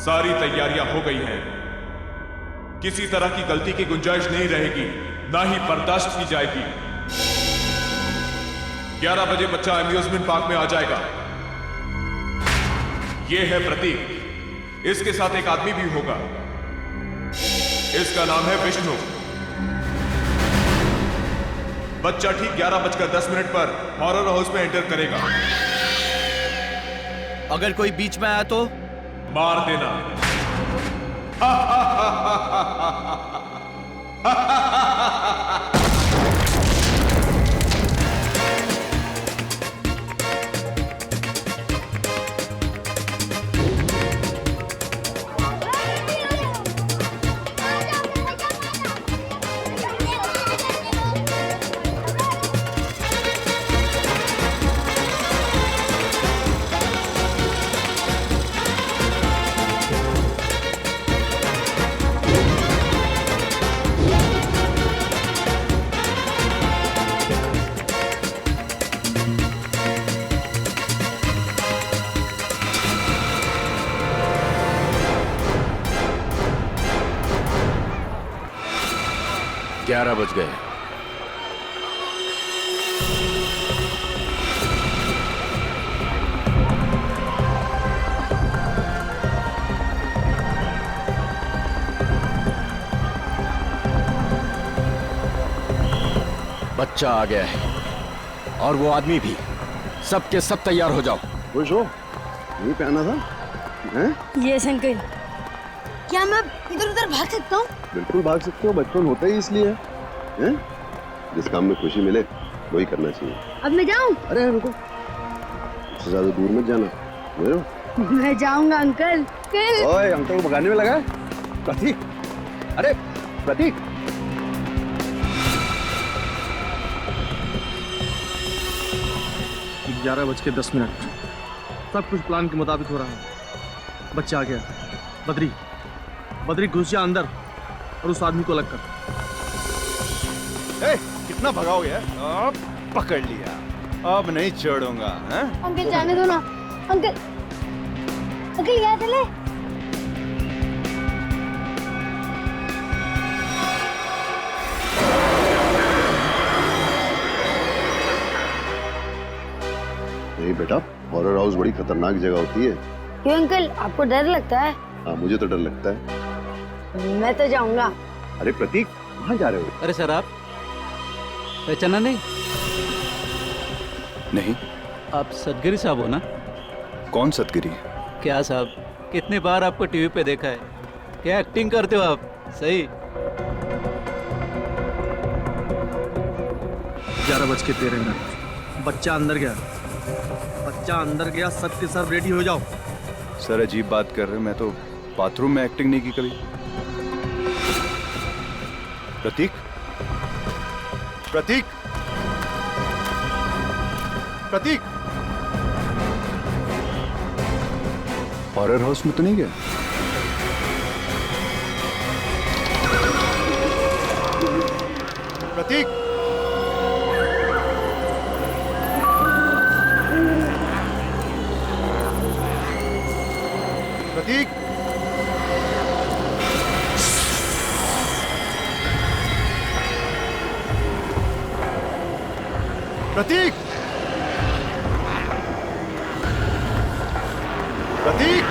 सारी तैयारियां हो गई हैं। किसी तरह की गलती की गुंजाइश नहीं रहेगी, ना ही बर्दाश्त की जाएगी। 11 बजे बच्चा अम्यूजमेंट पार्क में आ जाएगा। यह है प्रतीक। इसके साथ एक आदमी भी होगा। इसका नाम है विष्णु। बच्चा ठीक 11:10 पर हॉरर हाउस में एंटर करेगा। अगर कोई बीच में आया तो मार देना। ग्यारह बज गए। बच्चा आ गया है और वो आदमी भी। सब के सब तैयार हो जाओ। खुश हो? यही पहना था हैं? Yes uncle. क्या मैं इधर उधर भाग सकता हूँ? बिल्कुल भाग सकते हो, बचपन होता ही इसलिए है। जिस काम में खुशी मिले वही करना चाहिए। अब मैं जाऊँ? अरे रुको, इससे ज्यादा दूर मत जाना। मैं जाऊंगा अंकल। ओए, अंकल को भगाने में लगा है? प्रतीक, अरे प्रतीक। 11:10। सब कुछ प्लान के मुताबिक हो रहा है। बच्चा आ गया। बद्री घुस जा अंदर और उस आदमी को अलग कर। कितना भगाओगे? अब पकड़ लिया, अब नहीं छोड़ूंगा। अंकल जाने दो ना। अंकल यहाँ चले। नहीं बेटा, हॉरर हाउस बड़ी खतरनाक जगह होती है। क्यों अंकल, आपको डर लगता है? हाँ, मुझे तो डर लगता है। मैं तो जाऊंगा। अरे प्रतीक, कहाँ जा रहे हो? अरे सर, आप पहचाना नहीं? नहीं। आप सतगिरी साहब हो ना? कौन सतगिरी? क्या साहब, कितनी बार आपको टीवी पे देखा है। क्या एक्टिंग करते हो आप, सही। 11:13। बच्चा अंदर गया। सब के सब रेडी हो जाओ। सर अजीब बात कर रहे हो, मैं तो बाथरूम में एक्टिंग नहीं की कभी। प्रतीक, प्रतीक, प्रतीक, हॉरर हाउस में तो नहीं गया? प्रतीक, प्रतीक, प्रतीक, प्रतीक,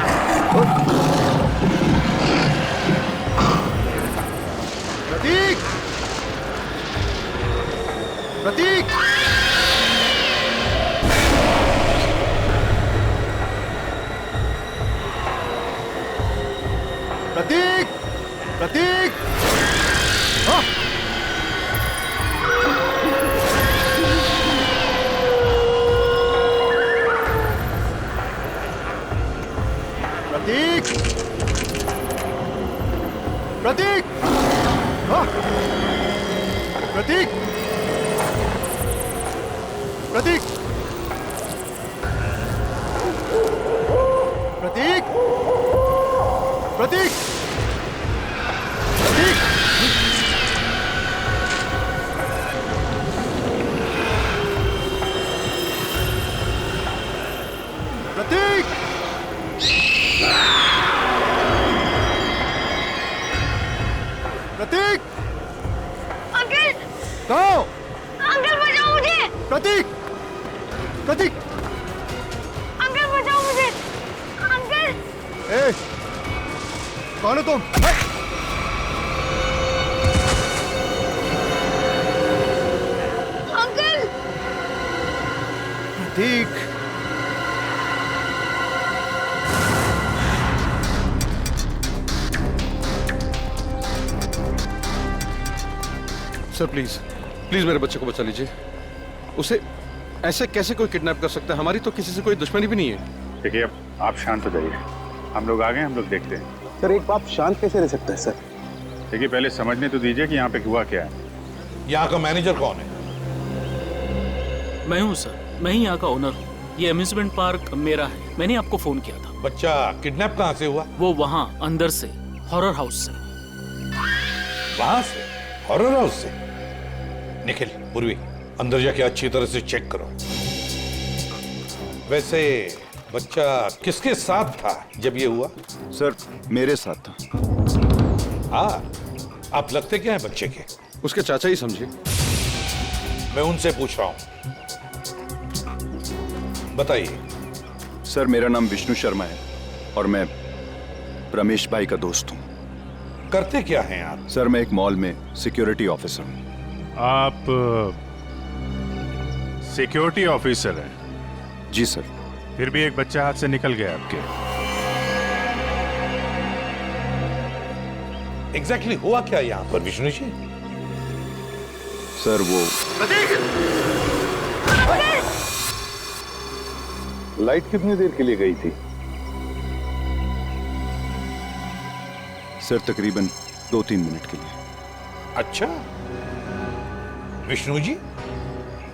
प्रतीक, प्रतीक, प्रतीक, प्रतीक। प्रतीक, प्रतीक, प्रतीक, प्रतीक, प्रतीक, प्रतीक, प्रतीक, प्रतीक। प्रतीक! अंकल कहो! अंकल बचाओ मुझे। प्रतीक! प्रतीक! अंकल बचाओ मुझे। अंकल ए! कौन हो तुम? Uncle Pratik! Sir please please मेरे बच्चे को बचा लीजिए। उसे ऐसे कैसे कोई किडनैप कर सकता है? हमारी तो किसी से कोई दुश्मनी भी नहीं है। देखिए, अब आप शांत हो जाइए। हम लोग आ गए, हम लोग देखते हैं। सर एक बाप शांत कैसे रह सकता है सर? देखिए, पहले समझने तो दीजिए कि यहाँ पे हुआ क्या है। यहाँ का मैनेजर कौन है? मैं हूँ सर, मैं ही यहाँ का ओनर हूँ। ये अम्यूजमेंट पार्क मेरा है। मैंने आपको फोन किया था। बच्चा किडनैप कहाँ से हुआ? वो वहाँ अंदर से, हॉरर हाउस से। वहां से? हॉरर हाउस से? निखिल, पूर्वी, अंदर जाके अच्छी तरह से चेक करो। वैसे बच्चा किसके साथ था जब ये हुआ? सर मेरे साथ था। हाँ, आप लगते क्या हैं बच्चे के? उसके चाचा ही समझिए। मैं उनसे पूछ रहा हूं, बताइए। सर मेरा नाम विष्णु शर्मा है और मैं रमेश भाई का दोस्त हूँ। करते क्या हैं आप? सर मैं एक मॉल में सिक्योरिटी ऑफिसर हूँ। आप सिक्योरिटी ऑफिसर हैं? जी सर। फिर भी एक बच्चा हाथ से निकल गया आपके। एग्जैक्टली हुआ क्या यहाँ पर विष्णु जी? सर वो लाइट कितनी देर के लिए गई थी? सर तकरीबन 2-3 मिनट के लिए। अच्छा, विष्णु जी,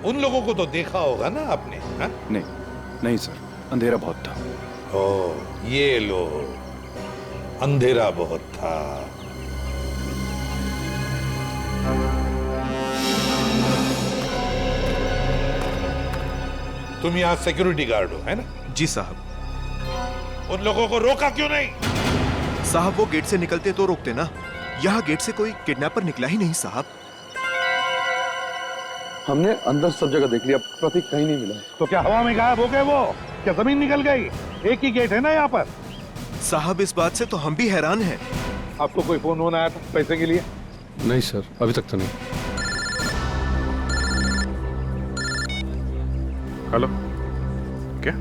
उन लोगों को तो देखा होगा ना आपने? हा? नहीं सर, अंधेरा बहुत था। ओ, ये लो, अंधेरा बहुत था। तुम यहाँ सिक्योरिटी गार्ड हो, है ना? जी साहब। उन लोगों को रोका क्यों नहीं? साहब वो गेट से निकलते तो रोकते ना। यहाँ गेट से कोई किडनैपर निकला ही नहीं साहब। हमने अंदर सब जगह देख लिया, प्रतीक कहीं नहीं मिला। तो क्या हवा में गायब हो गए वो? क्या जमीन निकल गई? एक ही गेट है ना यहाँ पर। साहब इस बात से तो हम भी हैरान हैं। आपको कोई फोन होना आया था पैसे के लिए? नहीं सर, अभी तक तो नहीं। हेलो, क्या?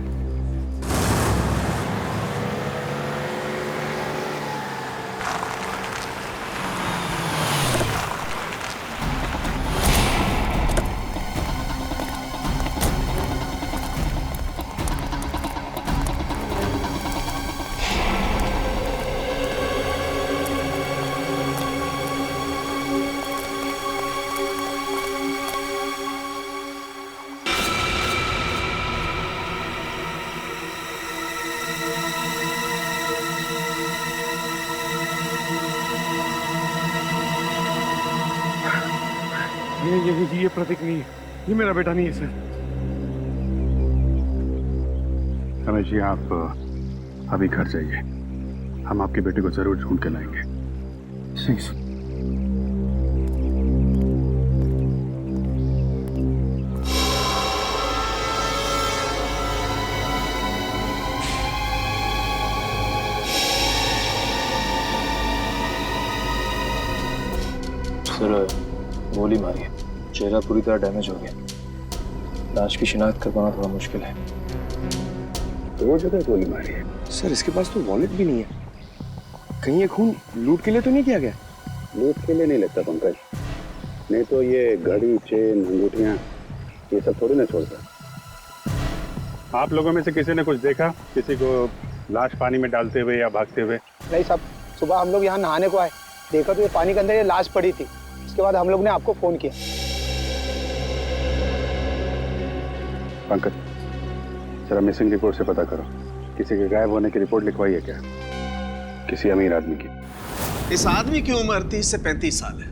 ये प्रतीक नहीं है, ये मेरा बेटा नहीं है सर। रमेश जी, आप अभी घर जाइए। हम आपके बेटे को जरूर ढूंढ के लाएंगे। सही सर। सर गोली मारी है, चेहरा पूरी तरह डैमेज हो गया। लाश की शिनाख्त कर पाना थोड़ा मुश्किल है। दो जगह गोली मारी है सर। इसके पास तो वॉलेट भी नहीं है। कहीं ये खून लूट के लिए तो नहीं किया गया? लूट के लिए नहीं लगता पंकज, नहीं तो ये घड़ी, चेन, अंगूठियां ये सब थोड़ी ना छोड़ता। आप लोगों में से किसी ने कुछ देखा? किसी को लाश पानी में डालते हुए या भागते हुए? नहीं साहब, सुबह हम लोग यहाँ नहाने को आए, देखा तो ये पानी के अंदर ये लाश पड़ी थी। उसके बाद हम लोग ने आपको फोन किया। पंकज, जरा मिसिंग रिपोर्ट से पता करो, किसी के गायब होने की रिपोर्ट लिखवाई है क्या? किसी अमीर आदमी की। इस आदमी की उम्र 30 से 35 साल है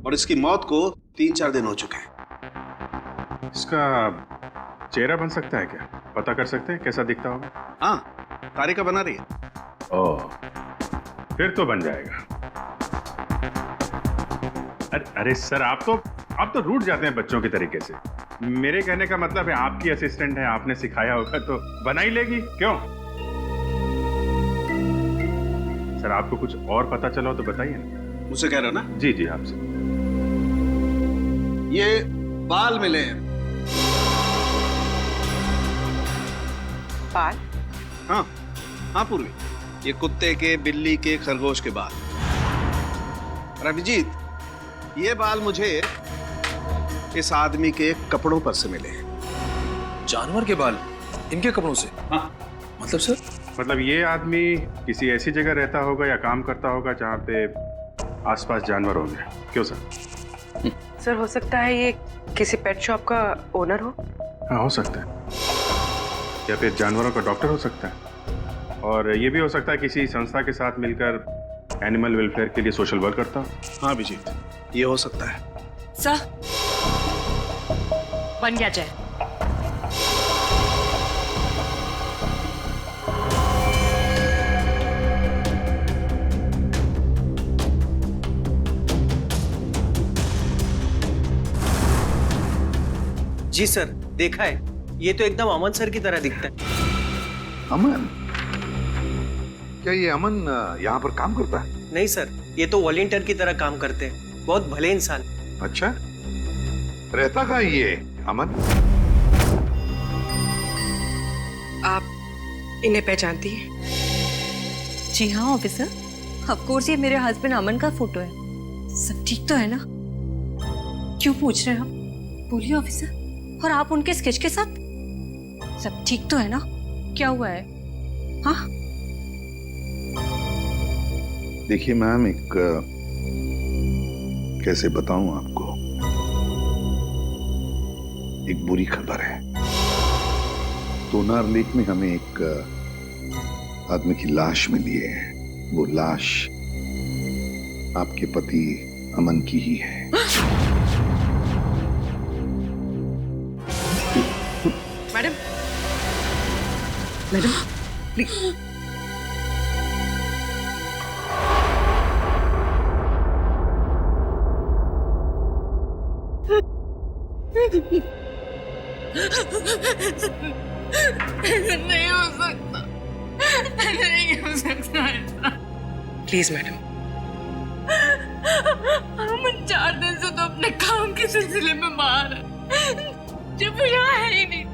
और इसकी मौत को 3-4 दिन हो चुके हैं। इसका चेहरा बन सकता है क्या? पता कर सकते हैं कैसा दिखता होगा? हाँ, तारिका बना रही है। ओह, फिर तो बन जाएगा। अरे सर, आप तो रूठ जाते हैं बच्चों के तरीके से। मेरे कहने का मतलब है आपकी असिस्टेंट है, आपने सिखाया होगा तो बना ही लेगी, क्यों? सर आपको कुछ और पता चला हो तो बताइए ना। मुझसे कह रहे हो ना? जी जी आपसे। ये बाल मिले हैं। बाल? हाँ हाँ पूर्वी, ये कुत्ते के, बिल्ली के, खरगोश के बाल। और अभिजीत, ये बाल मुझे इस आदमी के कपड़ों पर से मिले हैं। जानवर के बाल इनके कपड़ों से? हाँ। मतलब सर? मतलब ये आदमी किसी ऐसी जगह रहता होगा या काम करता होगा जहाँ पे आसपास जानवर होंगे, क्यों सर? सर हो सकता है ये किसी पेट शॉप का ओनर हो। हाँ हो सकता है, या फिर जानवरों का डॉक्टर हो सकता है, और ये भी हो सकता है किसी संस्था के साथ मिलकर एनिमल वेलफेयर के लिए सोशल वर्क करता हो। हाँ अभिजीत, ये हो सकता है। सर बन गया चाय। जी सर, देखा है, ये तो एकदम अमन सर की तरह दिखता है। अमन? क्या ये अमन यहाँ पर काम करता है? नहीं सर, ये तो वॉलंटियर की तरह काम करते हैं, बहुत भले इंसान। अच्छा, रहता कहाँ ये अमन? आप इन्हें पहचानती हैं? जी हाँ ऑफिसर, ऑफ कोर्स ये मेरे हस्बैंड अमन का फोटो है। सब ठीक तो है ना? क्यों पूछ रहे हैं आप? बोलिए ऑफिसर। और आप उनके स्केच के साथ? सब ठीक तो है ना? क्या हुआ है? हाँ देखिए मैम, एक कैसे बताऊं आपको, एक बुरी खबर है। तोनार लेक में हमें एक आदमी की लाश मिली है। वो लाश आपके पति अमन की ही है। Madam, madam please. नहीं हो सकता, नहीं हो सकता ऐसा। Please madam. हम 4 दिन से तो अपने काम के सिलसिले में बाहर हैं। जब यहाँ है ही नहीं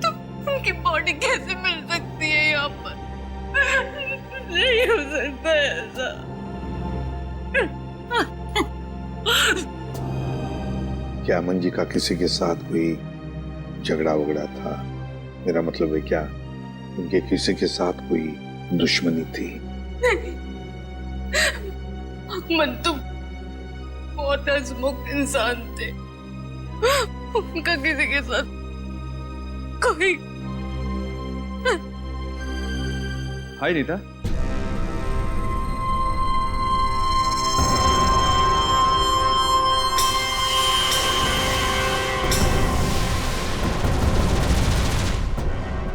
तो उनकी बॉडी कैसे मिल सकती है यहाँ पर? नहीं हो सकता ऐसा। क्या अमन जी का किसी के साथ कोई झगड़ा वगड़ा था? मेरा मतलब है क्या उनके किसी के साथ कोई दुश्मनी थी? नहीं, अमन तो बहुत हंसमुख इंसान थे। उनका किसी के साथ कोई। हाय नीता।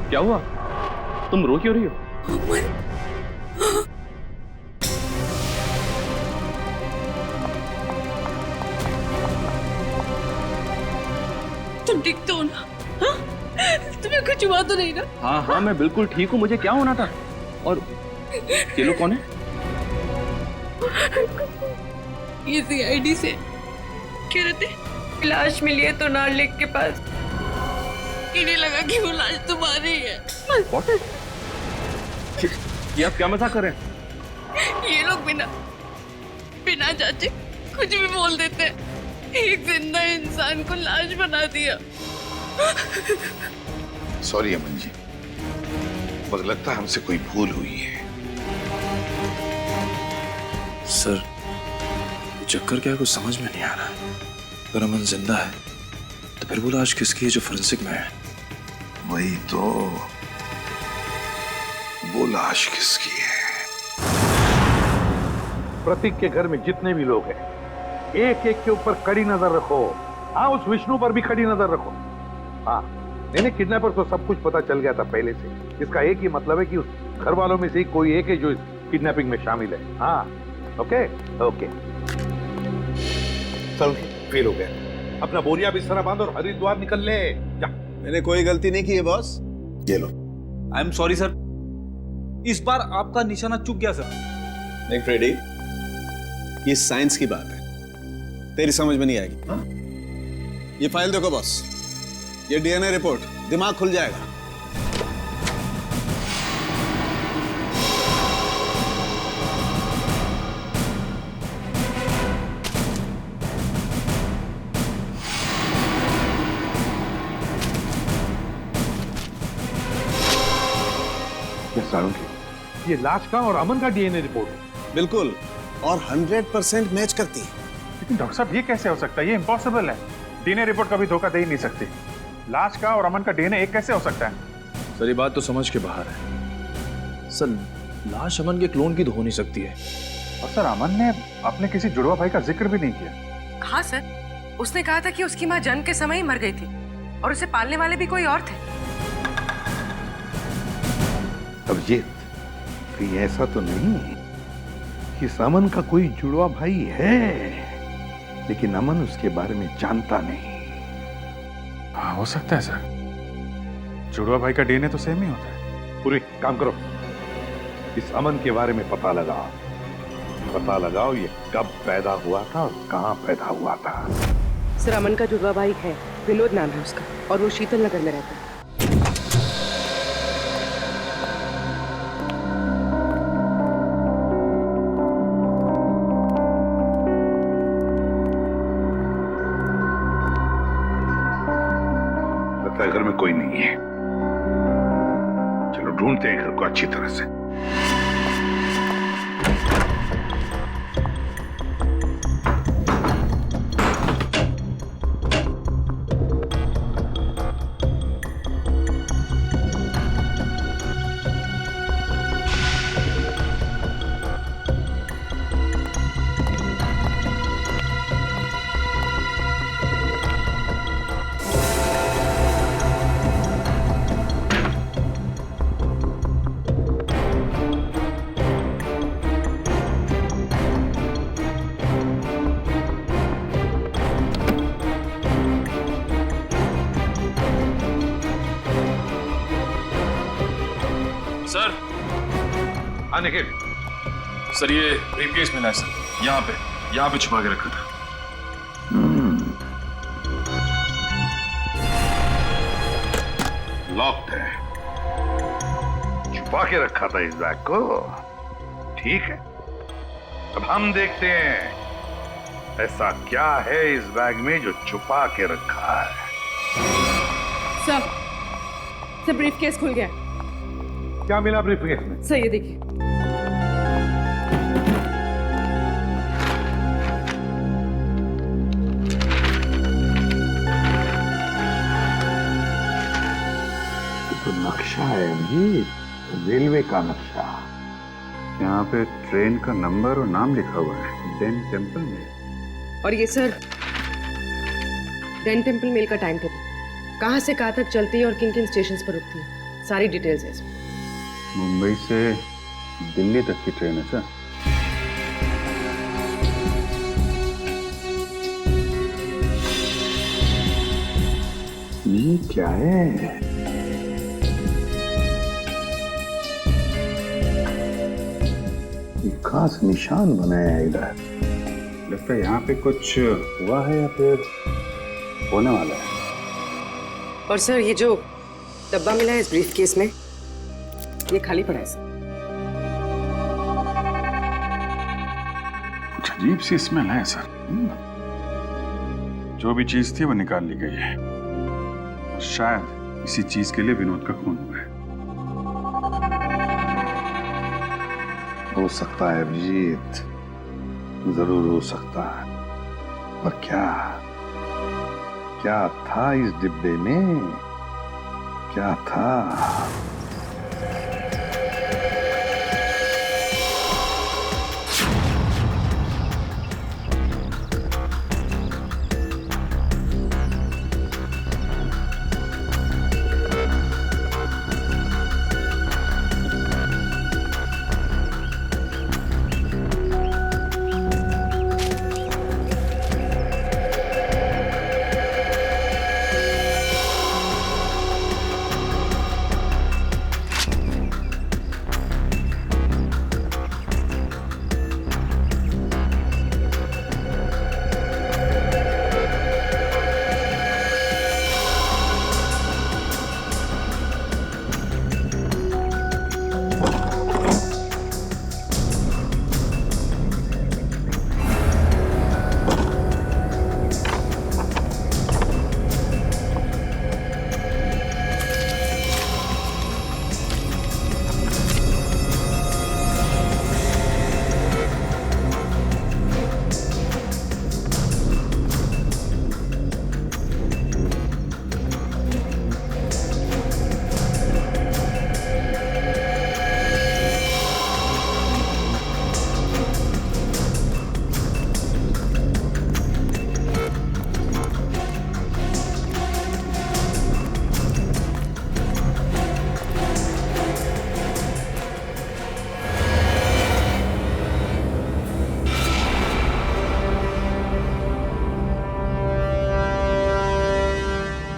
क्या हुआ? तुम रो क्यों रही हो? तुम ठीक तो हो ना? हाँ? तुम्हें कुछ हुआ तो नहीं ना? हाँ हाँ मैं बिल्कुल ठीक हूँ, मुझे क्या होना था? और ये लोग कौन है? ये CID से कह रहे थे लाश मिली है तो नार लेक के पास। इन्हें लगा कि वो लाश तुम्हारी है। What? ये आप क्या मजाक कर रहे हैं? ये लोग बिना जांचे कुछ भी बोल देते हैं। एक जिंदा इंसान को लाश बना दिया। सॉरी अमन जी, मुझे लगता है हमसे कोई भूल हुई है। सर चक्कर क्या है, कुछ समझ में नहीं आ रहा। अगर अमन जिंदा है तो फिर वो लाश किसकी है जो फोरेंसिक में है? वही तो, वो लाश किसकी है? प्रतीक के घर में जितने भी लोग हैं, एक एक के ऊपर कड़ी नजर रखो। हाँ, उस विष्णु पर भी कड़ी नजर रखो। हाँ, नहीं किडनैपर को सब कुछ पता चल गया था पहले से। इसका एक ही मतलब है कि उस घर वालों में से ही कोई एक है जो इस किडनैपिंग में शामिल है। हाँ, ओके ओके। स्थल फेल हो गया। अपना बोरिया बिस्तरा बांध और हरिद्वार निकल ले जा। मैंने कोई गलती नहीं की है बॉस। ये लो। आई एम सॉरी सर, इस बार आपका निशाना चूक गया सर। देख फ्रेडी, ये साइंस की बात है, तेरी समझ में नहीं आएगी। हा? ये फाइल देखो बॉस, ये डीएनए रिपोर्ट, दिमाग खुल जाएगा। ये लाश का और अमन का डीएनए रिपोर्ट है। बिल्कुल, और 100% मैच करती है। लेकिन डॉक्टर साहब ये कैसे हो सकता है? ये इम्पॉसिबल है। डीएनए रिपोर्ट कभी धोखा दे ही नहीं सकती। लाश का और अमन का डीएनए एक कैसे हो सकता है? सर ये बात तो समझ के बाहर है सर। लाश अमन के क्लोन की तो हो नहीं सकती है। और सर अमन ने अपने किसी जुड़वा भाई का जिक्र भी नहीं किया। हाँ सर, उसने कहा था कि उसकी माँ जन्म के समय ही मर गई थी और उसे पालने वाले भी कोई और थे। अब ये कहीं ऐसा तो नहीं है कि अमन का कोई जुड़वा भाई है, लेकिन अमन उसके बारे में जानता नहीं। हाँ हो सकता है सर, जुड़वा भाई का डीएनए तो सेम ही होता है। पूरी काम करो, इस अमन के बारे में पता लगाओ ये कब पैदा हुआ था और कहाँ पैदा हुआ था। सर अमन का जुड़वा भाई है, विनोद नाम है उसका, और वो शीतल नगर में रहता है। घर में कोई नहीं है, चलो ढूंढते हैं घर को अच्छी तरह से। सर निखिल, सर ये ब्रीफकेस मिला है सर, यहाँ पे छुपा के रखा था। लॉक्ड है, छुपा के रखा था इस बैग को। ठीक है, अब हम देखते हैं ऐसा क्या है इस बैग में जो छुपा के रखा है। सर ब्रीफकेस खुल गया। क्या मिला ब्रीफकेस में? सर ये देखिए। तो नक्शा है जी, रेलवे का नक्शा। यहाँ पे ट्रेन का नंबर और नाम लिखा हुआ है, डेन टेम्पल में। और ये सर डेन टेम्पल मेल का टाइम टेबल, कहाँ से कहाँ तक चलती है और किन किन स्टेशन पर रुकती है, सारी डिटेल्स है इसमें। मुंबई से दिल्ली तक की ट्रेन है सर। ये क्या है? ये खास निशान बनाया है इधर। लगता है यहाँ पे कुछ हुआ है या फिर होने वाला है। और सर ये जो डब्बा मिला है इस ब्रीफकेस में, ये खाली पड़ा है सर। कुछ अजीब सी स्मेल है सर। जो भी चीज थी वो निकाल ली गई है और शायद इसी चीज के लिए विनोद का खून हुआ है। हो सकता है अभिजीत, जरूर हो सकता है, पर क्या था इस डिब्बे में? क्या था?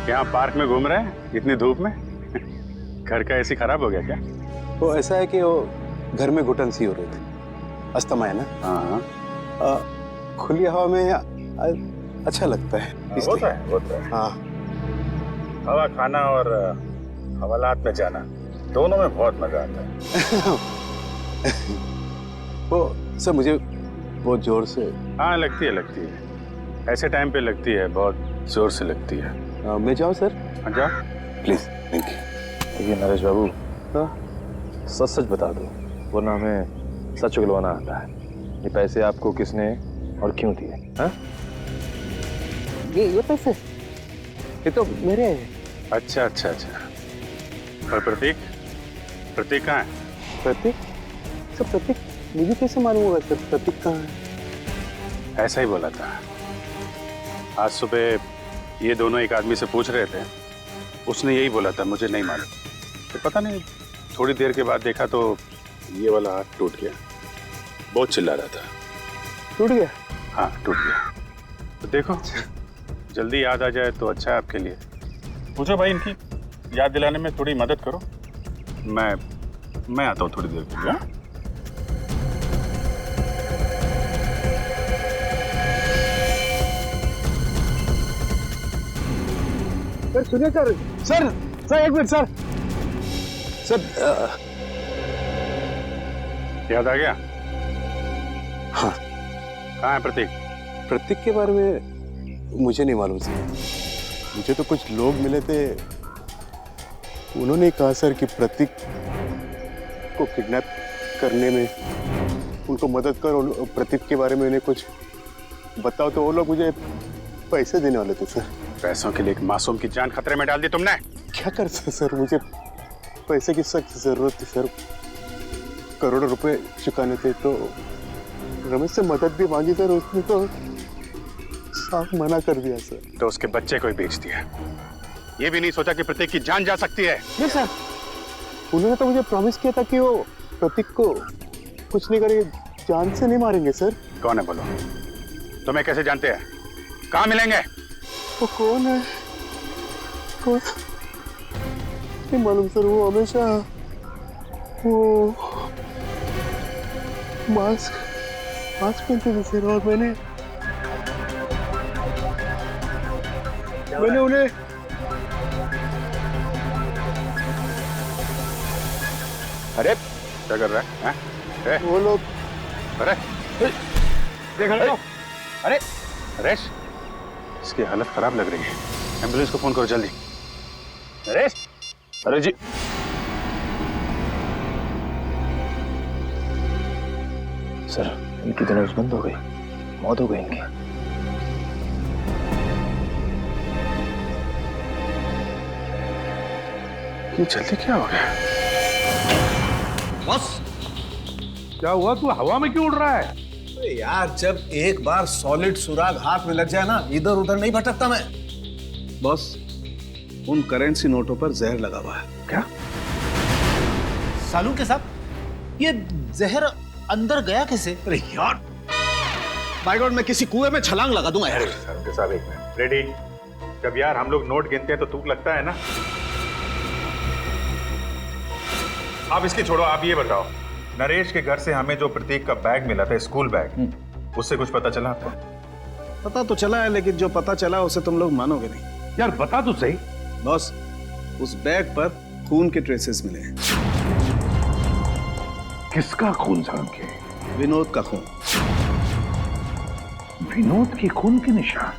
यहाँ पार्क में घूम रहे हैं इतनी धूप में? घर का एसी खराब हो गया क्या? वो ऐसा है कि वो घर में घुटन सी हो रही थी, अस्थमा है ना। हाँ खुली हवा में अच्छा लगता है। होता है। हाँ, हवा खाना और हवालात में जाना दोनों में बहुत मजा आता है। वो सर मुझे बहुत जोर से। हाँ लगती है। ऐसे टाइम पे लगती है, बहुत जोर से लगती है। मैं जाऊँ सर? हाँ जाओ प्लीज। Thank you. ये नरेश बाबू, सच सच बता दो, वरना हमें सच उगलवाना आता है। ये पैसे आपको किसने और क्यों दिए? हाँ? ये पैसे ये तो मेरे हैं। अच्छा। और प्रतीक कहाँ है? प्रतीक? सर प्रतीक मुझे कैसे मालूम होगा सर प्रतीक कहाँ है? ऐसा ही बोला था। आज सुबह ये दोनों एक आदमी से पूछ रहे थे, उसने यही बोला था, मुझे नहीं मालूम। तो पता नहीं, थोड़ी देर के बाद देखा तो ये वाला हाथ टूट गया। बहुत चिल्ला रहा था। टूट गया? हाँ टूट गया। तो देखो जल्दी याद आ जाए तो अच्छा है आपके लिए। पूछो भाई, इनकी याद दिलाने में थोड़ी मदद करो। मैं आता हूँ थोड़ी देर के लिए। सर सुनिए सर। एक मिनट सर। याद आ गया? हाँ। कहाँ है प्रतीक? प्रतीक के बारे में मुझे नहीं मालूम सर। मुझे तो कुछ लोग मिले थे, उन्होंने कहा सर कि प्रतीक को किडनैप करने में उनको मदद करो, प्रतीक के बारे में उन्हें कुछ बताओ। तो वो लोग मुझे पैसे देने वाले थे सर। पैसों के लिए एक मासूम की जान खतरे में डाल दी तुमने। क्या कर सकते सर, मुझे पैसे की सख्त जरूरत थी सर। करोड़ों रुपए चुकाने थे। तो रमेश से मदद भी मांगी सर, उसने तो साफ मना कर दिया सर। तो उसके बच्चे को ही बेच दिया। ये भी नहीं सोचा कि प्रतीक की जान जा सकती है? नहीं सर, उन्होंने तो मुझे प्रॉमिस किया था कि वो प्रतीक को कुछ नहीं करेंगे, जान से नहीं मारेंगे सर। कौन है बोलो? तुम्हें कैसे जानते हैं? कहाँ मिलेंगे? वो कौन है? कौन? नहीं मालूम सर। वो हमेशा वो मास्क पहनते थे सर। और मैंने उन्हें अरे क्या कर रहा है? हैं? वो लोग अरे देख लो। अरे नरेश, इसकी हालत खराब लग रही है। एम्बुलेंस को फोन करो जल्दी। नरेश। अरे जी सर, इनकी तो नब्ज बंद हो गई, मौत हो गई इनकी। ये जल्दी क्या हो गया? बस क्या हुआ? तू हवा में क्यों उड़ रहा है? अरे यार, जब एक बार सॉलिड सुराग हाथ में लग जाए ना, इधर उधर नहीं भटकता मैं। बॉस, उन करेंसी नोटों पर जहर लगा हुआ है। क्या? सालू के साहब, ये जहर अंदर गया कैसे? अरे यार, बाय गॉड, मैं किसी कुएं में छलांग लगा दूंगा यार। उनके साहब एक मिनट। रेडी? जब यार हम लोग नोट गिनते हैं तो तुक लगता है ना। आप इसकी छोड़ो, आप ये बताओ, नरेश के घर से हमें जो प्रतीक का बैग मिला था, स्कूल बैग, उससे कुछ पता चला आपको? पता तो चला है, लेकिन जो पता चला उसे तुम लोग मानोगे नहीं। यार बता तो सही। बॉस, उस बैग पर खून के ट्रेसेस मिले हैं। किसका खून साहब के? विनोद का खून। विनोद के खून के निशान?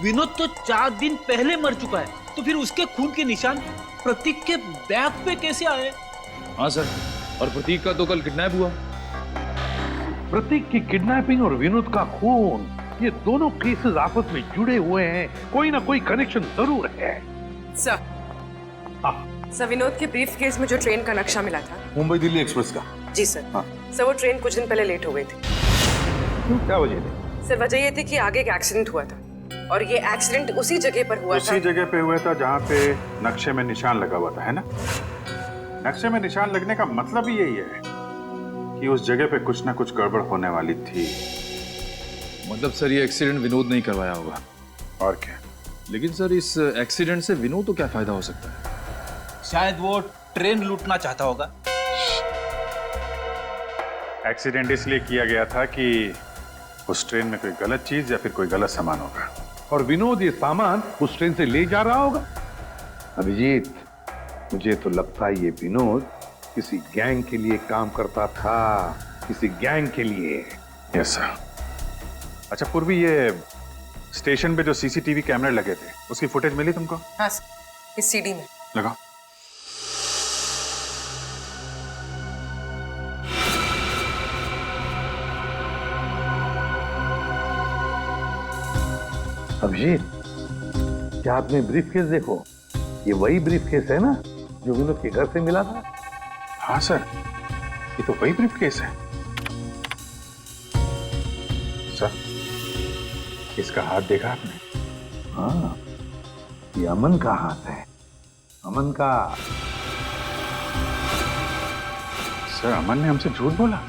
विनोद तो 4 दिन पहले मर चुका है, तो फिर उसके खून के निशान प्रतीक के बैग पे कैसे आए? हाँ सर, और प्रतीक का तो कल किडनैप हुआ। प्रतीक की किडनैपिंग और विनोद का खून, ये दोनों केसेस आपस में जुड़े हुए हैं। कोई ना कोई कनेक्शन जरूर है। सर, विनोद के ब्रीफ केस में जो ट्रेन का नक्शा मिला था, मुंबई दिल्ली एक्सप्रेस का। जी सर। सर, वो ट्रेन कुछ दिन पहले लेट हो गई थी। क्यों? क्या वजह थी? सर, वजह ये थी कि आगे एक एक्सीडेंट हुआ था, और ये एक्सीडेंट उसी जगह पर हुआ था। उसी जगह पे हुआ था जहाँ पे नक्शे में निशान लगा हुआ था, है ना? नक्शे में निशान लगने का मतलब ही यही है कि उस जगह पे कुछ ना कुछ गड़बड़ होने वाली थी। मतलब सर, ये एक्सीडेंट विनोद नहीं करवाया होगा। और क्या? लेकिन सर इस एक्सीडेंट से विनोद को क्या फायदा हो सकता है? शायद वो ट्रेन लूटना चाहता होगा। एक्सीडेंट इसलिए किया गया था कि उस ट्रेन में कोई गलत चीज या फिर कोई गलत सामान होगा और विनोद ये सामान उस ट्रेन से ले जा रहा होगा। अभिजीत, मुझे तो लगता है ये विनोद किसी गैंग के लिए काम करता था, किसी गैंग के लिए। Yes sir. अच्छा पूर्वी, ये स्टेशन पे जो सीसीटीवी कैमरे लगे थे उसकी फुटेज मिली तुमको? हाँ सर, इस सीडी में लगाओ। अभिजीत, क्या आपने ब्रीफकेस देखो? ये वही ब्रीफकेस है ना जो विनोद के घर से मिला था? हाँ सर, ये तो वही ब्रीफकेस है। सर, इसका हाथ देखा आपने? हाँ, ये अमन का हाथ है, अमन का। सर, अमन ने हमसे झूठ बोला।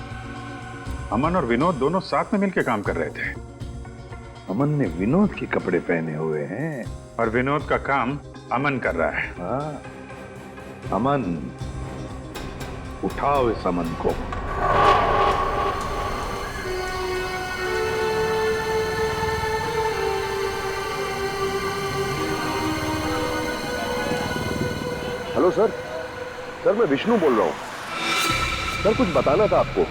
अमन और विनोद दोनों साथ में मिलकर काम कर रहे थे। अमन ने विनोद के कपड़े पहने हुए हैं और विनोद का काम अमन कर रहा है। हाँ, अमन, उठाओ इस अमन को। हेलो सर, सर मैं विष्णु बोल रहा हूँ। सर कुछ बताना था आपको।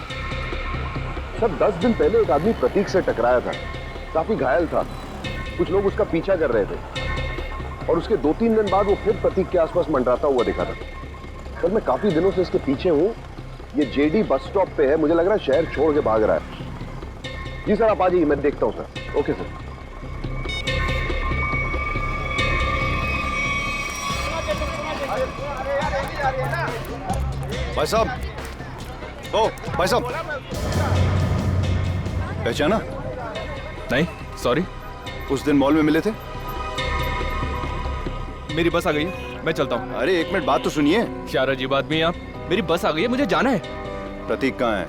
सर 10 दिन पहले एक आदमी प्रतीक से टकराया था, काफी घायल था। कुछ लोग उसका पीछा कर रहे थे और उसके 2-3 दिन बाद वो फिर प्रतीक के आसपास मंडराता हुआ दिखा था। सर मैं काफी दिनों से इसके पीछे हूँ। ये जेडी बस स्टॉप पे है, मुझे लग रहा है शहर छोड़ के भाग रहा है। जी सर आप आ जाइए, मैं देखता हूँ सर। Okay sir. भाई साहब, ओ भाई साहब, पहचाना? नहीं, सॉरी। उस दिन मॉल में मिले थे। मेरी बस आ गई है, मैं चलता हूँ। अरे एक मिनट, बात तो सुनिए। क्या अजीब आदमी है आप। मेरी बस आ गई है, मुझे जाना है। प्रतीक कहाँ है?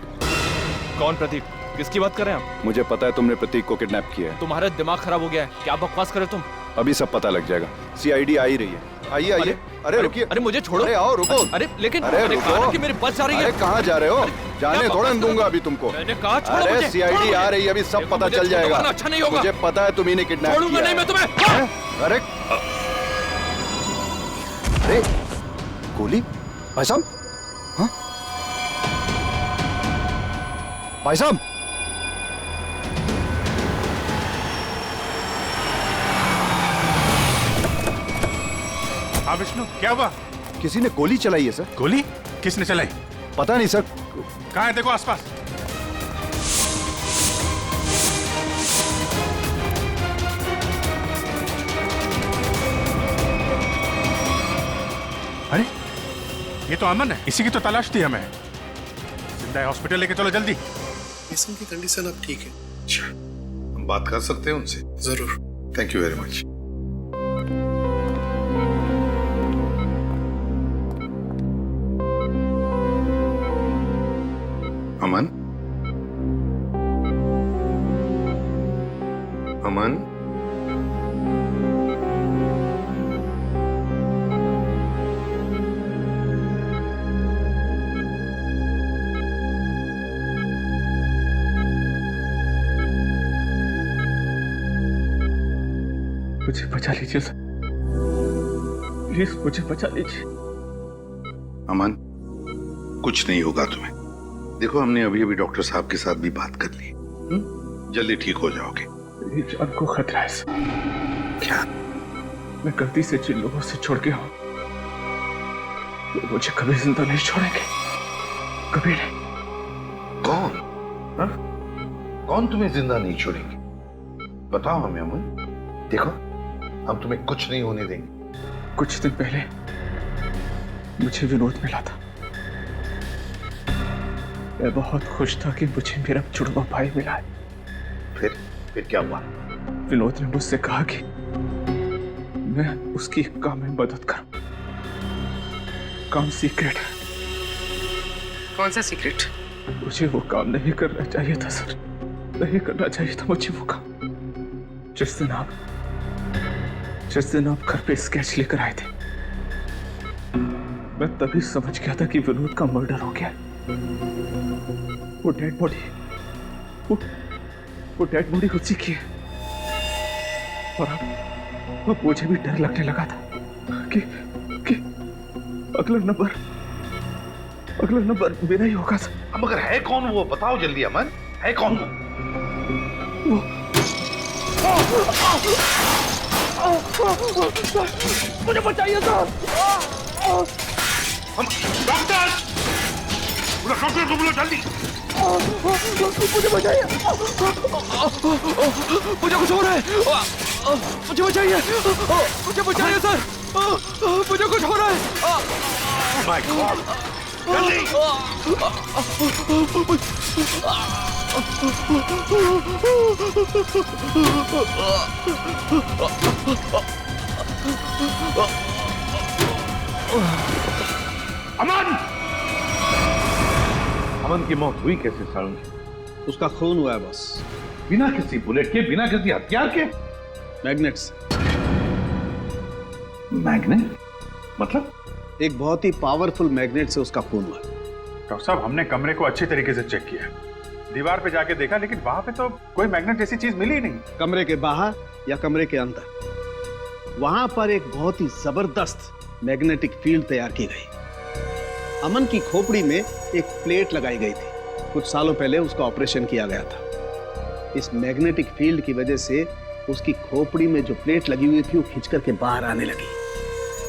कौन प्रतीक? किसकी बात कर रहे हैं आप? मुझे पता है तुमने प्रतीक को किडनैप किया है। तुम्हारा दिमाग खराब हो गया है, क्या बकवास कर रहे हो तुम? अभी सब पता लग जाएगा। सीआईडी आ ही रही है। आइए आइए। अरे रुकिए। अरे मुझे छोड़ो। अरे आओ, रुको। अरे लेकिन अरे मैंने कहा ना रुको। कि मेरी बस जा रही है। अरे कहाँ जा रहे हो? जाने थोड़ा दूंगा अभी तुमको। मैंने कहा छोड़ो अरे मुझे। सीआईडी आ रही है, अभी सब पता चल जाएगा। अच्छा नहीं होगा। मुझे पता है तुम ही ने किडनैप किया। छोड़ूंगा नहीं मैं तुम्हें। अरे अरे गोली? भाई साहब, हाँ? भाई साहब, हाँ विष्णु, क्या हुआ? किसी ने गोली चलाई है सर। गोली? किसने चलाई? पता नहीं सर। कहाँ है? देखो आसपास। अरे ये तो अमन है, इसी की तो तलाश थी हमें। जिंदा है, हॉस्पिटल लेके चलो जल्दी। इसम की कंडीशन अब ठीक है। अच्छा, हम बात कर सकते हैं उनसे? जरूर। Thank you very much. Aman, Aman, मुझे बचा लीजिए सर, प्लीज मुझे बचा लीजिए। अमन, कुछ नहीं होगा तुम्हें। देखो हमने अभी अभी डॉक्टर साहब के साथ भी बात कर ली, जल्दी ठीक हो जाओगे। मेरी जान को खतरा है सर। क्या? मैं गलती से जिन लोगों से छोड़ गया हूं वो मुझे कभी जिंदा नहीं छोड़ेंगे, कभी नहीं। कौन? हा? कौन तुम्हें जिंदा नहीं छोड़ेंगे? बताओ हमें अमन। देखो हम तुम्हें कुछ नहीं होने देंगे। कुछ दिन पहले मुझे विनोद मिला था। मैं बहुत खुश था कि मुझे मेरा जुड़वा भाई मिला है। फिर क्या हुआ? विनोद ने मुझसे कहा कि मैं उसकी काम में मदद करूं। काम सीक्रेट है। कौन सा सीक्रेट? मुझे वो काम नहीं करना चाहिए था सर, नहीं करना चाहिए था मुझे वो काम। जिस दिन आप जिस दिन आप घर पे स्केच लेकर आए थे, मैं तभी समझ गया था कि विनोद का मर्डर हो गया। वो डेड बॉडी वो डेड बॉडी उसी की है। और अब मुझे भी डर लगने लगा था कि अगला नंबर मेरा ही होगा। अब मगर है कौन वो, बताओ जल्दी अमन, है कौन वो? मुझे बचाइए सर। डॉक्टर को बुलाओ जल्दी। मुझे बचाइए, मुझे कुछ हो रहा है। मुझे बचाइए, मुझे बचाइए सर, मुझे कुछ हो रहा है। माय गॉड, जल्दी। अमन! अमन की मौत हुई कैसे सारुण? उसका खून हुआ है बस। बिना किसी बुलेट के, बिना किसी हथियार के? मैग्नेट से। मैग्नेट? मतलब? एक बहुत ही पावरफुल मैग्नेट से उसका खून हुआ। डॉक्टर साहब, हमने कमरे को अच्छी तरीके से चेक किया, दीवार पे जाके देखा, लेकिन वहां पे तो कोई मैग्नेट जैसी चीज मिली ही नहीं। कमरे के बाहर या कमरे के अंदर, वहां पर एक बहुत ही जबरदस्त मैग्नेटिक फील्ड तैयार की गई। अमन की खोपड़ी में एक प्लेट लगाई गई थी। कुछ सालों पहले उसका ऑपरेशन किया गया था। इस मैग्नेटिक फील्ड की वजह से उसकी खोपड़ी में जो प्लेट लगी हुई थी वो खिंच करके बाहर आने लगी।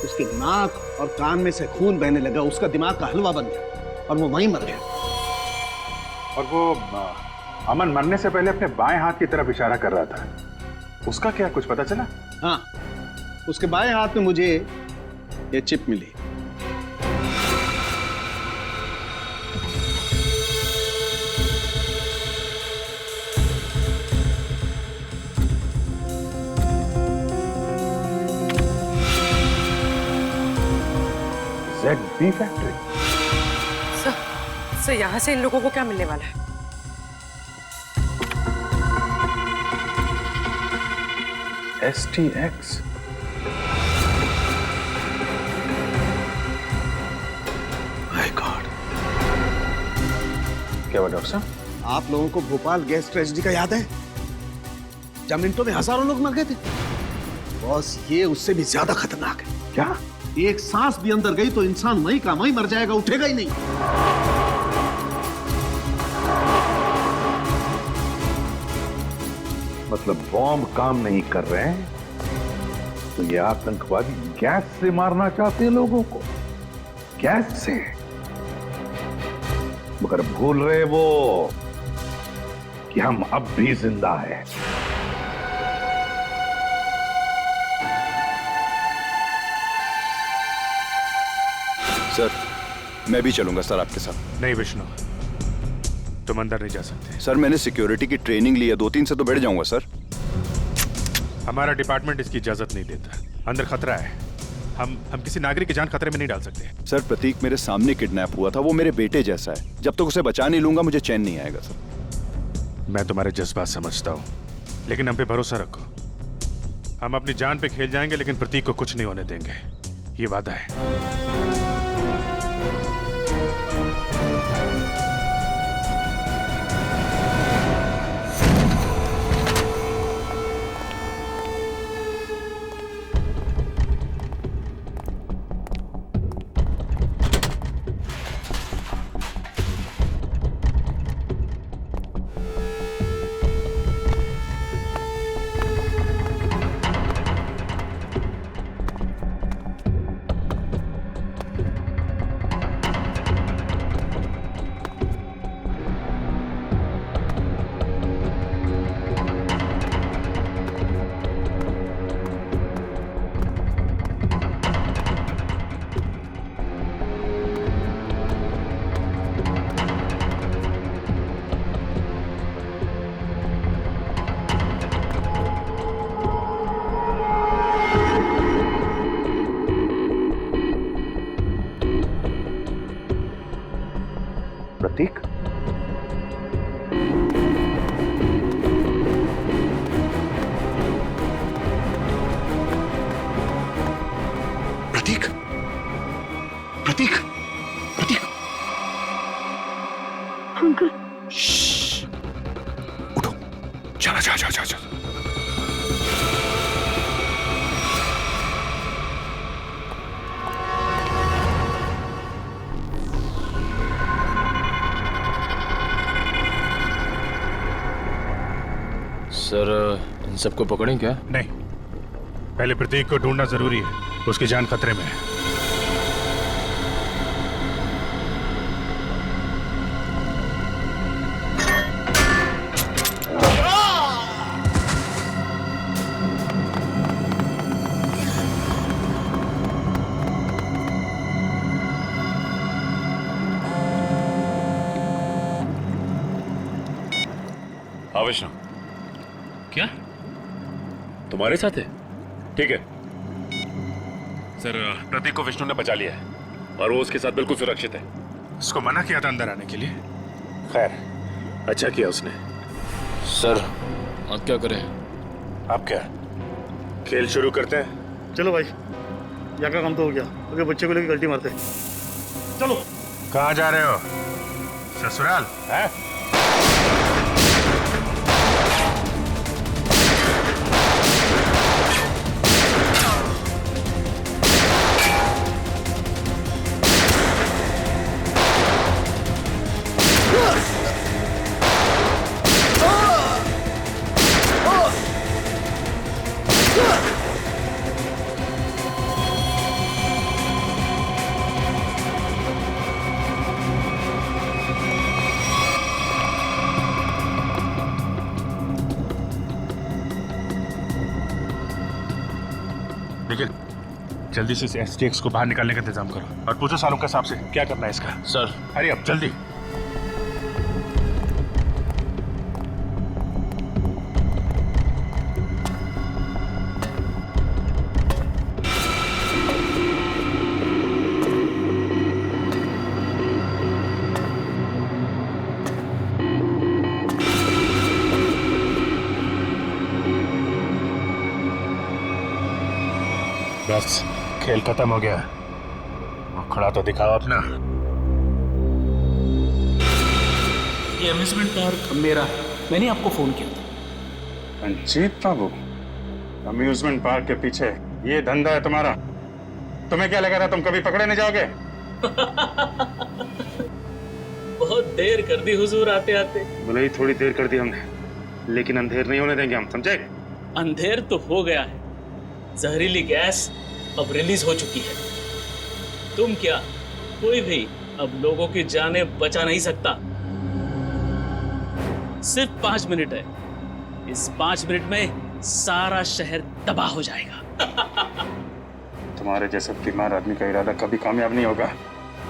उसके नाक और कान में से खून बहने लगा। उसका दिमाग का हलवा बन गया और वो वहीं मर गया। और वो अमन मरने से पहले अपने बाएं हाथ की तरफ इशारा कर रहा था, उसका क्या कुछ पता चला? हाँ, उसके बाएं हाथ में मुझे ये चिप मिली। ZB factory. सर यहाँ से इन लोगों को क्या मिलने वाला है? STX। My God. क्या हुआ डॉक्टर साहब? आप लोगों को भोपाल गैस ट्रेजेडी का याद है? जब मिनटों में हजारों लोग मर गए थे। बॉस, ये उससे भी ज्यादा खतरनाक है। क्या? एक सांस भी अंदर गई तो इंसान वहीं का वहीं मर जाएगा, उठेगा ही नहीं। मतलब बॉम्ब काम नहीं कर रहे हैं तो ये आतंकवादी गैस से मारना चाहते हैं लोगों को, गैस से। मगर भूल रहे वो कि हम अब भी जिंदा हैं। सर, मैं भी चलूंगा सर आपके साथ। नहीं विष्णु, तुम अंदर नहीं जा सकते। सर, मैंने सिक्योरिटी की ट्रेनिंग ली है, 2-3 से तो बैठ जाऊंगा सर। हमारा डिपार्टमेंट इसकी इजाजत नहीं देता। अंदर खतरा है, हम किसी नागरिक की जान खतरे में नहीं डाल सकते। सर, प्रतीक मेरे सामने किडनैप हुआ था। वो मेरे बेटे जैसा है। जब तक उसे बचा नहीं लूंगा मुझे चैन नहीं आएगा सर। मैं तुम्हारे जज्बात समझता हूँ, लेकिन हम पे भरोसा रखो। हम अपनी जान पे खेल जाएंगे, लेकिन प्रतीक को कुछ नहीं होने देंगे, ये वादा है। सर इन सबको पकड़ें क्या? नहीं, पहले प्रतीक को ढूंढना जरूरी है, उसकी जान खतरे में है। हाँ विष्णु, क्या तुम्हारे साथ है? ठीक है सर, प्रतीक को विष्णु ने बचा लिया है और वो उसके साथ बिल्कुल सुरक्षित है। उसको मना किया था अंदर आने के लिए। खैर, अच्छा किया उसने। सर अब क्या करें? अब क्या, खेल शुरू करते हैं? चलो भाई, यहाँ का काम तो हो गया, अगर बच्चे को लेकर गलती मारते चलो। कहाँ जा रहे हो? ससुराल है? लेकिन जल्दी से इस STX को बाहर निकालने का इंतजाम करो और पूछो सालों के हिसाब से क्या करना है इसका। सर अरे अब जल्दी। बस खेल खत्म हो गया, खड़ा तो दिखाओ अपना। ये अम्यूजमेंट पार्क मेरा है, मैंने आपको फोन किया था। रंजीत बाबू, अम्यूजमेंट पार्क के पीछे ये धंधा है तुम्हारा? तुम्हें क्या लगा था तुम कभी पकड़े नहीं जाओगे? बहुत देर कर दी हुजूर आते आते। भले ही थोड़ी देर कर दी हमने, लेकिन अंधेर नहीं होने देंगे हम, समझे? अंधेर तो हो गया है, जहरीली गैस अब रिलीज हो चुकी है। तुम क्या, कोई भी अब लोगों की जानें बचा नहीं सकता। सिर्फ 5 मिनट है, इस 5 मिनट में सारा शहर तबाह हो जाएगा। तुम्हारे जैसे बीमार आदमी का इरादा कभी कामयाब नहीं होगा।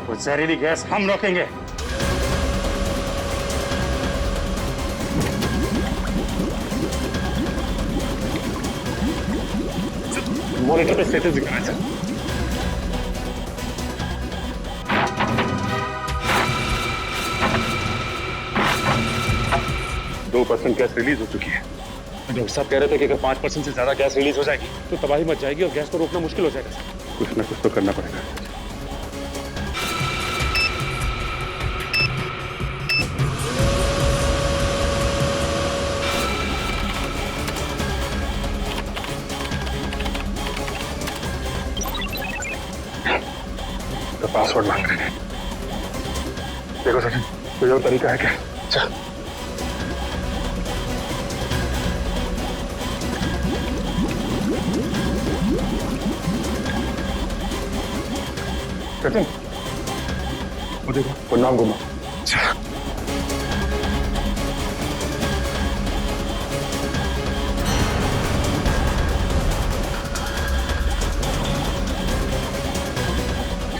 वो जहरीली गैस हम रोकेंगे। मॉनिटर पे स्टेटस दिखाना चाहिए। 2% गैस रिलीज हो चुकी है। डॉक्टर साहब कह रहे थे कि अगर 5% से ज्यादा गैस रिलीज हो जाएगी तो तबाही मच जाएगी और गैस को रोकना मुश्किल हो जाएगा। कुछ ना कुछ तो करना पड़ेगा। तो पासवर्ड मांग रहे हैं। देखो सचिन, कोई और तरीका है क्या? चल। सचिन, वो देखो, वो नाम घुमा।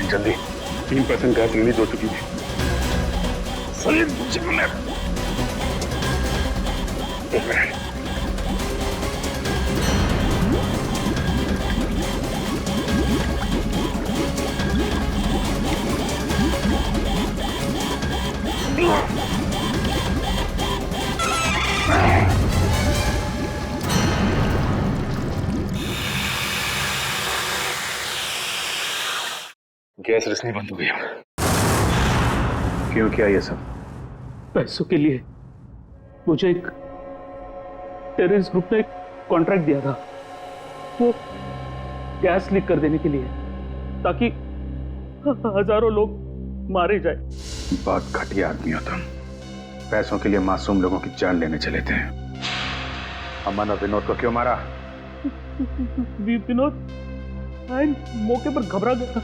जल्दी, 3% गैस रिलीज हो चुकी है। एक मिनट। गैस रिसनी बंद हो गई। क्यों किया ये सब? पैसों के लिए मुझे एक टेररिस्ट ग्रुप ने कॉन्ट्रैक्ट दिया था, वो गैस लीक कर देने के लिए, ताकि हजारों लोग मारे जाए। बहुत घटिया आदमी हो तुम। पैसों के लिए मासूम लोगों की जान लेने चले थे। अमन और विनोद को क्यों मारा? विनोद मौके पर घबरा गया।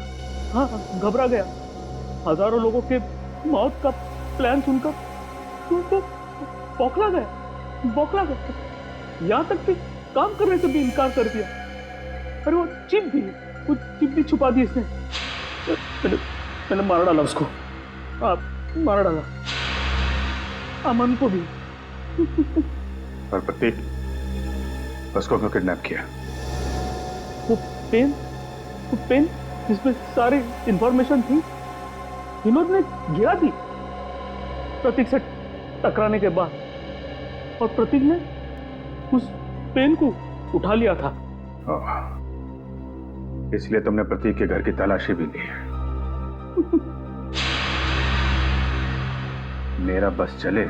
हाँ, घबरा गया। हजारों लोगों के मौत का प्लान सुनकर तो बौखला गया। यहाँ तक कि काम करने से भी इनकार कर दिया। अरे वो चिप भी छुपा दी इसने। मैंने मार डाला उसको। मार डाला अमन को भी। और प्रतीक, उसको क्यों किडनैप किया? वो पेन जिसमें सारी इंफॉर्मेशन थी, विनोद ने गिरा दी प्रतीक से टकराने के बाद, और प्रतीक ने उस पेन को उठा लिया था। इसलिए तुमने प्रतीक के घर की तलाशी भी ली। मेरा बस चले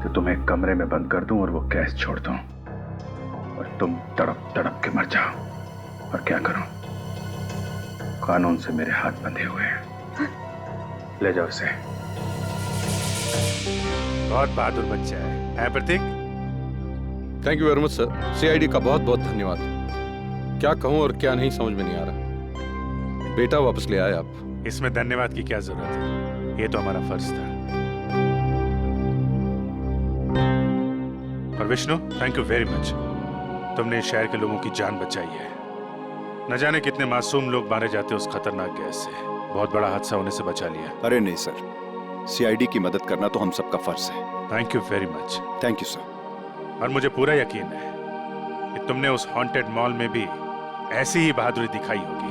तो तुम्हें एक कमरे में बंद कर दूं और वो गैस छोड़ दूं और तुम तड़प तड़प के मर जाओ। और क्या करूं? कानून से मेरे हाथ बंधे हुए हैं। ले जाओ इसे। बहुत बहादुर बच्चा है Prateek. Thank you very much sir. CID का बहुत बहुत धन्यवाद। क्या कहूं और क्या नहीं समझ में नहीं आ रहा। बेटा वापस ले आए आप। इसमें धन्यवाद की क्या जरूरत है, ये तो हमारा फर्ज था। और Vishnu, thank you very much. तुमने इस शहर के लोगों की जान बचाई है। न जाने कितने मासूम लोग मारे जाते उस खतरनाक गैस से। बहुत बड़ा हादसा होने से बचा लिया। अरे नहीं सर, सीआईडी की मदद करना तो हम सबका फर्ज है। Thank you very much. Thank you sir. और मुझे पूरा यकीन है कि तुमने उस हॉन्टेड मॉल में भी ऐसी ही बहादुरी दिखाई होगी।